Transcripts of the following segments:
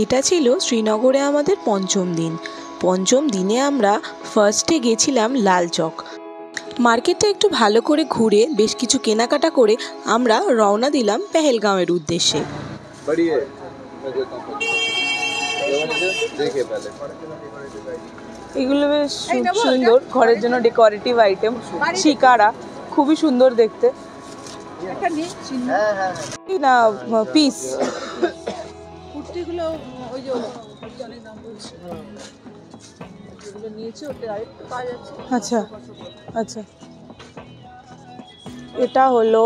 এটা ছিল শ্রীনগরে আমাদের পঞ্চম দিন। পঞ্চম দিনে আমরা ফার্স্টে গেছিলাম লাল চক। মার্কেটটা একটু ভালো করে ঘুরে বেশ কিছু কেনাকাটা করে আমরা রওনা দিলাম পেহেলগাঁওয়ের উদ্দেশ্যে। এগুলো বেশ সুন্দর, ঘরের জন্য ডেকোরেটিভ আইটেম। শিকারা খুবই সুন্দর দেখতে না, পিস কুর্তিগুলো ওই যে অনেক দাম বলছে, নিয়েছে ওটা আরেকটু পাওয়া যাচ্ছে। আচ্ছা আচ্ছা, এটা হলো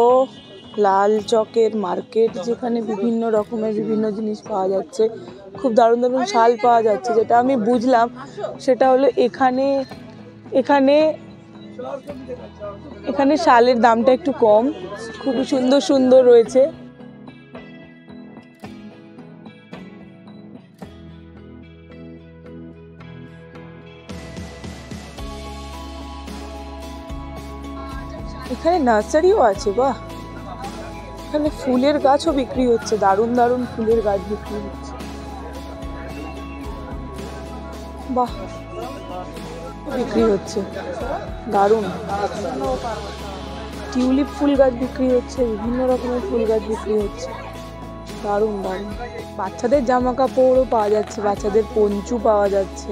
লাল চকের মার্কেট, যেখানে বিভিন্ন রকমের বিভিন্ন জিনিস পাওয়া যাচ্ছে। খুব দারুণ দারুণ শাল পাওয়া যাচ্ছে। যেটা আমি বুঝলাম সেটা হলো এখানে এখানে এখানে শালের দামটা একটু কম। খুবই সুন্দর সুন্দর রয়েছে। এখানে নার্সারিও আছে। বাহ, এখানে ফুলের গাছও বিক্রি হচ্ছে, দারুণ দারুণ ফুলের গাছ বিক্রি হচ্ছে। বাহ, বিক্রি হচ্ছে দারুণ। টিউলিপ ফুল গাছ বিক্রি হচ্ছে, বিভিন্ন রকমের ফুল গাছ বিক্রি হচ্ছে, দারুণ দারুণ। বাচ্চাদের জামা কাপড়ও পাওয়া যাচ্ছে, বাচ্চাদের পঞ্চু পাওয়া যাচ্ছে,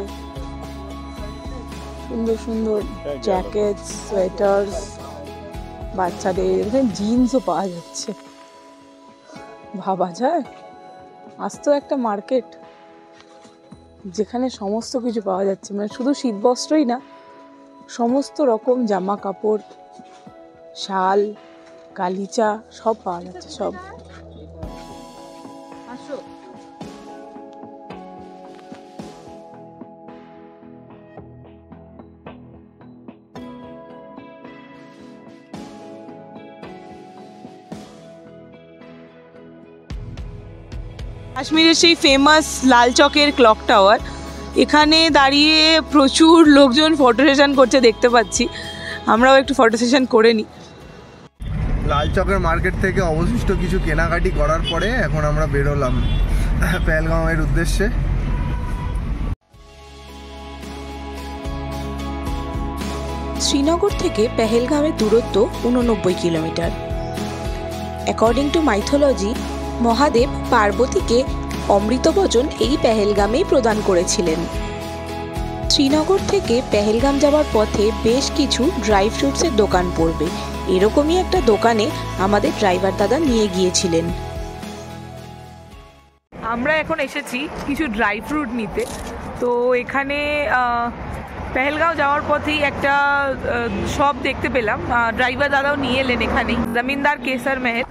সুন্দর সুন্দর জ্যাকেট, সোয়েটার্স, বাচ্চাদের এখানে জিন্সও পাওয়া যাচ্ছে। ভাবা যায়, আজ তো একটা মার্কেট যেখানে সমস্ত কিছু পাওয়া যাচ্ছে। মানে শুধু শীতবস্ত্রই না, সমস্ত রকম জামা কাপড়, শাল, গালিচা সব পাওয়া যাচ্ছে। সব কাশ্মীরের সেই ফেমাস লাল চকের ক্লক টাওয়ার, এখানে দাঁড়িয়ে প্রচুর লোকজন ফটো সেশন করছে দেখতে পাচ্ছি। আমরাও একটু ফটো সেশন করে নিই। লাল চকের মার্কেট থেকে অবশিষ্ট কিছু কেনাকাটি করার পরে এখন আমরা বেরোলাম পেহেলগাঁওয়ের উদ্দেশ্যে। শ্রীনগর থেকে পেহেলগাঁওয়ের দূরত্ব 89 kilometre. According to mythology, Mahadev পার্বতীকে অমৃতবচন এই পেহেলগামেই প্রদান করেছিলেন। শ্রীনগর থেকে পেহেলগাম যাওয়ার পথে বেশ কিছু ড্রাই ফ্রুটসের দোকান পড়বে। এরকমই একটা দোকানে আমাদের ড্রাইভার দাদা নিয়ে গিয়েছিলেন। আমরা এখন এসেছি কিছু ড্রাই ফ্রুট নিতে। তো এখানে পেহেলগাঁও যাওয়ার পথেই একটা শপ দেখতে পেলাম, ড্রাইভার দাদাও নিয়ে এলেন এখানেই, জমিনদার কেসার মেহের।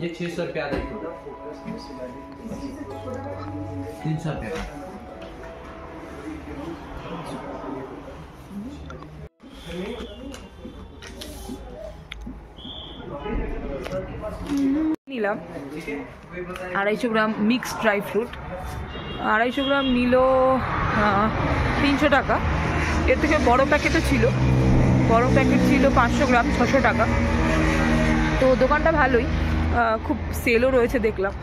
ये 600 रुपया दे 300 रुपया নিলাম 250 গ্রাম মিক্সড ড্রাই ফ্রুট। 250 গ্রাম নিল 300 টাকা। এর থেকে বড় প্যাকেটও ছিল, বড় প্যাকেট ছিল 500 গ্রাম 600 টাকা। তো দোকানটা ভালোই, খুব সেলও রয়েছে দেখলাম।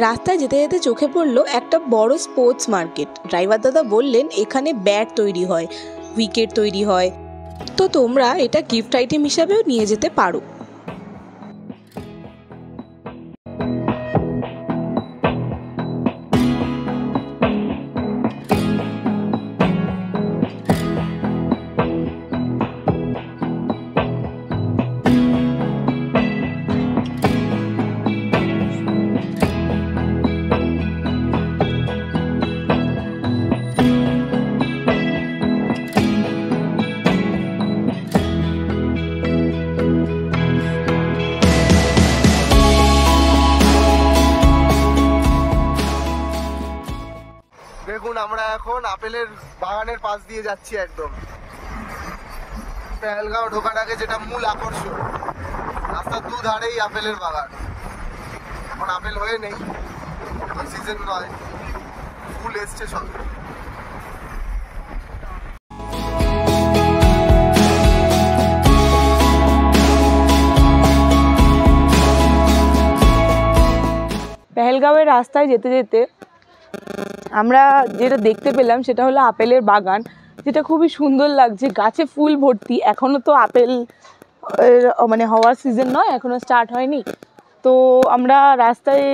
রাস্তায় যেতে যেতে চোখে পড়লো একটা বড় স্পোর্টস মার্কেট। ড্রাইভার দাদা বললেন এখানে ব্যাট তৈরি হয়, উইকেট তৈরি হয়, তো তোমরা এটা গিফট আইটেম হিসাবেও নিয়ে যেতে পারো। দেখুন আমরা এখন আপেলের বাগানের পাশ দিয়ে যাচ্ছি একদম। পেহেলগাঁও ঢোকার আগে যেটা মূল আকর্ষণ, রাস্তার দুধারেই আপেলের বাগান। এখন আপেল হয়ে নেই, সিজন নয়, ফুল এসছে সব। পেহেলগাঁওয়ের রাস্তায় যেতে যেতে আমরা যেটা দেখতে পেলাম সেটা হলো আপেলের বাগান, যেটা খুবই সুন্দর লাগছে, গাছে ফুল ভর্তি। এখনও তো আপেল মানে হওয়ার সিজন নয়, এখনও স্টার্ট হয়নি। তো আমরা রাস্তায়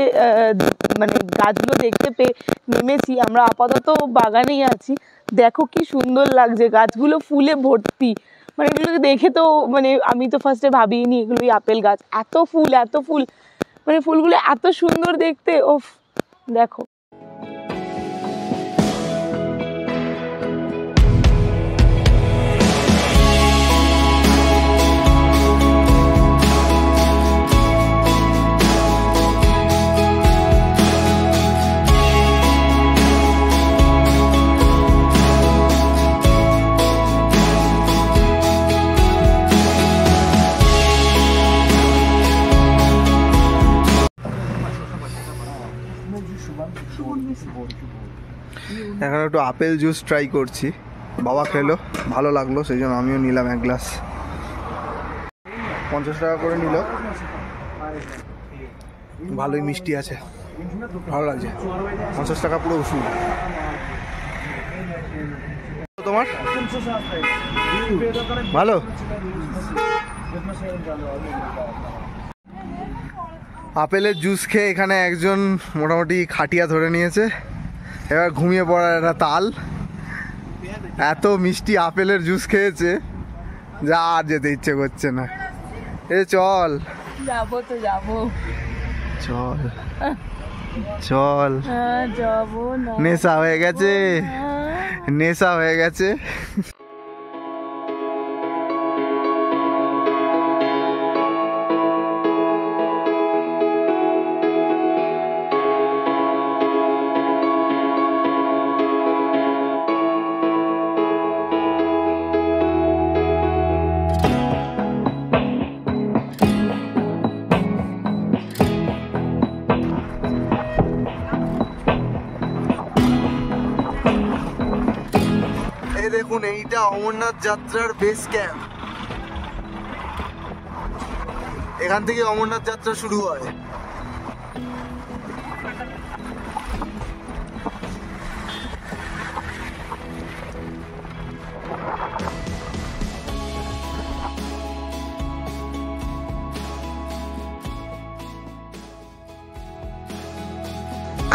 মানে গাছগুলো দেখতে পেয়ে নেমেছি। আমরা আপাতত বাগানেই আছি। দেখো কি সুন্দর লাগছে, গাছগুলো ফুলে ভর্তি। মানে এগুলোকে দেখে তো মানে আমি তো ফার্স্টে ভাবিনি এগুলোই আপেল গাছ। এত ফুল, মানে ফুলগুলো এত সুন্দর দেখতে। ওফ, দেখো। এখন একটু আপেল জুস ট্রাই করছি। বাবা খেলো, ভালো লাগলো, সেই জন্য আমিও নিলাম এক গ্লাস। 50 টাকা করে নিল, ভালোই মিষ্টি আছে, ভালো লাগছে। 50 টাকা পুরো ওষুধ। তোমার ভালো? আপেলের জুস খেয়ে এখানে একজন মোটামুটি খাটিয়া ধরে নিয়েছে, এবার ঘুমিয়ে পড়ার একটা তাল। এত মিষ্টি আপেলের জুস খেয়েছে যা আর যেতে ইচ্ছে করছে না। চল যাবো তো যাবো, চল চল, যাবো না। নেশা হয়ে গেছে, নেশা হয়ে গেছে। দেখুন, এইটা অমরনাথ যাত্রার বেস ক্যাম্প। এখান থেকে অমরনাথ যাত্রা শুরু হয়।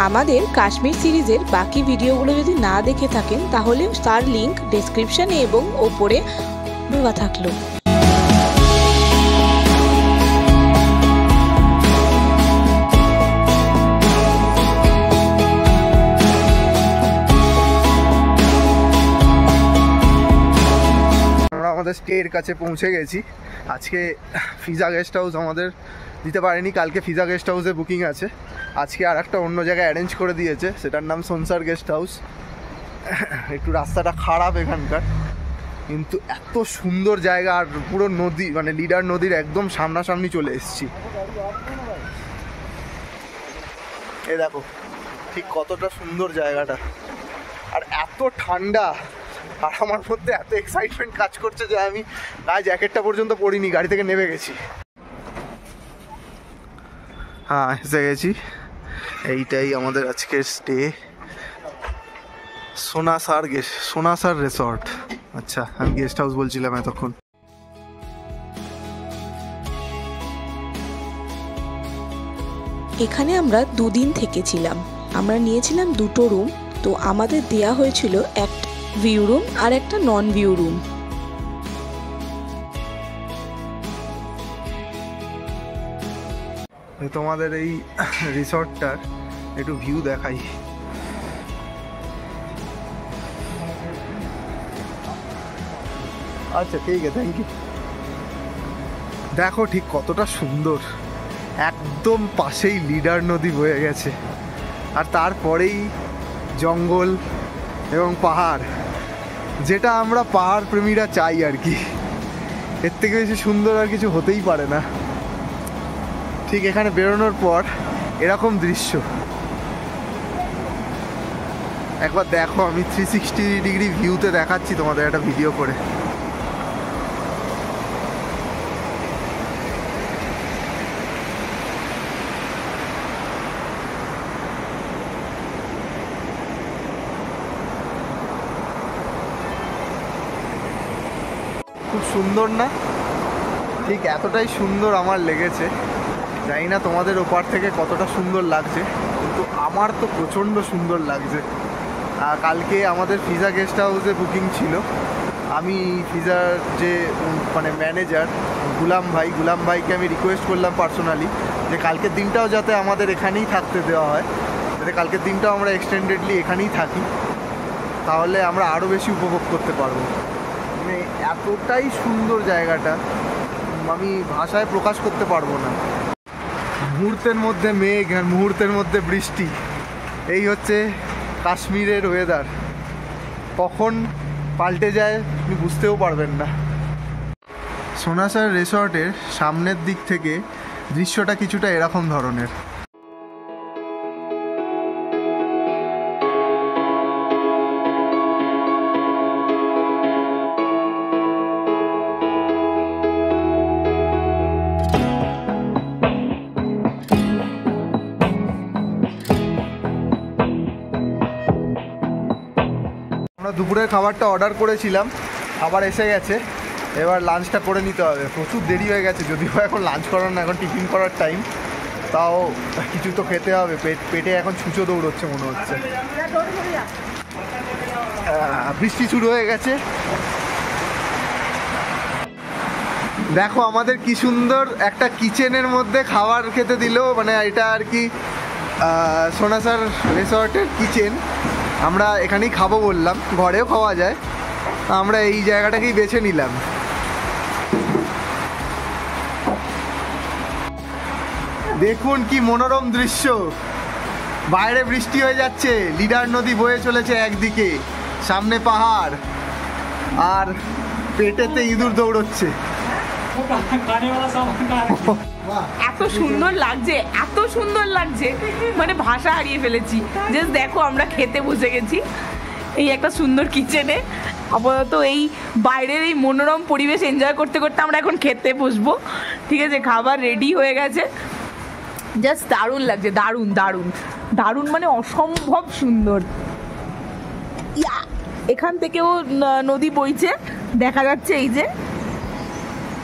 আমাদের কাশ্মীর সিরিজের বাকি ভিডিওগুলো যদি না দেখে থাকেন তাহলে তার লিংক ডেসক্রিপশনে এবং ওপরে দেওয়া থাকলো। আমরা আমাদের স্টের কাছে পৌঁছে গেছি। আজকে ফিজা গেস্ট হাউস আমাদের দিতে পারেনি, কালকে ফিজা গেস্ট হাউসে বুকিং আছে। আজকে আর একটা অন্য জায়গায় অ্যারেঞ্জ করে দিয়েছে, সেটার নাম সনসার গেস্ট হাউস। একটু রাস্তাটা খারাপ এখানকার, কিন্তু এত সুন্দর জায়গা। আর পুরো নদী, মানে লিডার নদীর একদম সামনাসামনি চলে এসেছি। এ দেখো ঠিক কতটা সুন্দর জায়গাটা, আর এত ঠান্ডা। আর আমার মধ্যে এত এক্সাইটমেন্ট কাজ করছে যে আমি গায়ে জ্যাকেটটা পর্যন্ত পরিনি, গাড়ি থেকে নেমে গেছি। হ্যাঁ, এসে গেছি। এইটাই আমাদের আজকের স্টে, সোনাসার রিসর্ট। আচ্ছা, আমি গেস্ট হাউস বলছিলাম এতক্ষণ। এখানে আমরা 2 দিন থেকেছিলাম। আমরা নিয়েছিলাম 2টো রুম। তো আমাদের দেয়া হয়েছিল একটা ভিউ রুম আর একটা নন ভিউ রুম। তোমাদের এই রিসর্টটার একটু ভিউ দেখাই। আচ্ছা ঠিক আছে, থ্যাংক ইউ। দেখো ঠিক কতটা সুন্দর, একদম পাশেই লিডার নদী বয়ে গেছে, আর তারপরেই জঙ্গল এবং পাহাড়, যেটা আমরা পাহাড় প্রেমীরা চাই আর কি। এর থেকে বেশি সুন্দর আর কিছু হতেই পারে না। ঠিক এখানে বেরোনোর পর এরকম দৃশ্য একবার দেখো, আমি 360 ডিগ্রি ভিউতে দেখাচ্ছি তোমাদের একটা ভিডিও করে। খুব সুন্দর না? ঠিক এতটাই সুন্দর আমার লেগেছে। জানি না তোমাদের ওপার থেকে কতটা সুন্দর লাগছে, কিন্তু আমার তো প্রচণ্ড সুন্দর লাগছে। কালকে আমাদের ফিজা গেস্ট হাউসে বুকিং ছিল। আমি ফিজার যে মানে ম্যানেজার গুলাম ভাইকে আমি রিকোয়েস্ট করলাম পার্সোনালি যে কালকের দিনটাও যাতে আমাদের এখানেই থাকতে দেওয়া হয়, যাতে কালকের দিনটাও আমরা এক্সটেন্ডেডলি এখানেই থাকি, তাহলে আমরা আরও বেশি উপভোগ করতে পারবো। মানে এতটাই সুন্দর জায়গাটা, আমি ভাষায় প্রকাশ করতে পারবো না। মুহূর্তের মধ্যে মেঘ আর মুহূর্তের মধ্যে বৃষ্টি, এই হচ্ছে কাশ্মীরের ওয়েদার। কখন পাল্টে যায় আপনি বুঝতেও পারবেন না। সোনাসার রিসর্টের সামনের দিক থেকে দৃশ্যটা কিছুটা এরকম ধরনের। আমরা দুপুরের খাবারটা অর্ডার করেছিলাম, খাবার এসে গেছে, এবার লাঞ্চটা করে নিতে হবে। প্রচুর দেরি হয়ে গেছে, যদিও এখন লাঞ্চ করার না, এখন টিফিন করার টাইম, তাও কিছু তো খেতে হবে। পেটে এখন ছুঁচো দৌড়চ্ছে মনে হচ্ছে। বৃষ্টি শুরু হয়ে গেছে। দেখো আমাদের কি সুন্দর একটা কিচেনের মধ্যে খাবার খেতে দিল। মানে এটা আর কি সোনাসার রিসর্টের কিচেন। আমরা এখানেই খাবো বললাম, ঘরেও খাওয়া যায়, আমরা এই জায়গাটাকেই বেছে নিলাম। দেখুন কি মনোরম দৃশ্য, বাইরে বৃষ্টি হয়ে যাচ্ছে, লিডার নদী বয়ে চলেছে একদিকে, সামনে পাহাড়, আর পেটেতে ইঁদুর দৌড়চ্ছে। এত সুন্দর লাগছে, এত সুন্দর লাগছে, মানে ভাষা হারিয়ে ফেলেছি। জাস্ট দেখো আমরা খেতে বসে গেছি এই একটা সুন্দর কিচেনে। আপাতত এই বাইরের এই মনোরম পরিবেশ এনজয় করতে করতে আমরা এখন খেতে বসবো। ঠিক আছে, খাবার রেডি হয়ে গেছে। জাস্ট দারুণ লাগছে, দারুণ দারুণ দারুণ, মানে অসম্ভব সুন্দর। এখান থেকেও নদী বইছে, দেখা যাচ্ছে এই যে,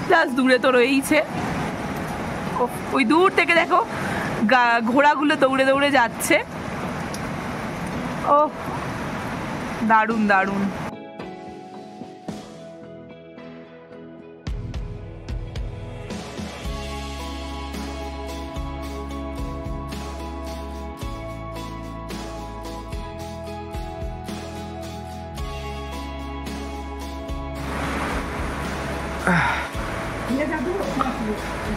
প্লাস দূরে তো রয়েইছে। ওই দূর থেকে দেখো ঘোড়াগুলো দৌড়ে দৌড়ে যাচ্ছে। ও দারুণ দারুণ।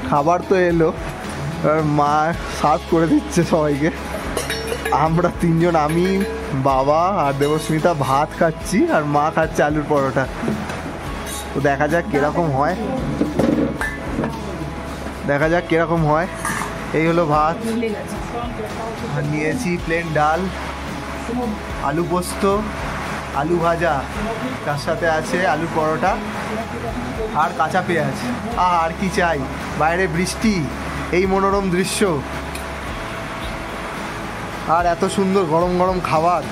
খাবার তো এলো, এবার মা সার্ভ করে দিচ্ছে সবাইকে। আমরা তিনজন, আমি, বাবা আর দেবস্মিতা ভাত খাচ্ছি, আর মা খাচ্ছে আলুর পরোটা। তো দেখা যাক কিরকম হয়, দেখা যাক কিরকম হয়। এই হলো ভাত, আর নিয়েছি প্লেন ডাল, আলু পোস্ত, আলু ভাজা, তার সাথে আছে আলু পরোটা আর কাঁচা পেঁয়াজ। আর কি চাই, বাইরে বৃষ্টি, এই মনোরম দৃশ্য, আর এত সুন্দর গরম গরম খাবার,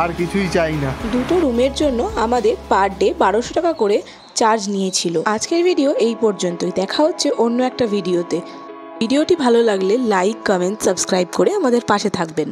আর কিছুই চাই না। দুটো রুমের জন্য আমাদের পার ডে 1200 টাকা করে চার্জ নিয়েছিল। আজকের ভিডিও এই পর্যন্তই, দেখা হচ্ছে অন্য একটা ভিডিওতে। ভিডিওটি ভালো লাগলে লাইক, কমেন্ট, সাবস্ক্রাইব করে আমাদের পাশে থাকবেন।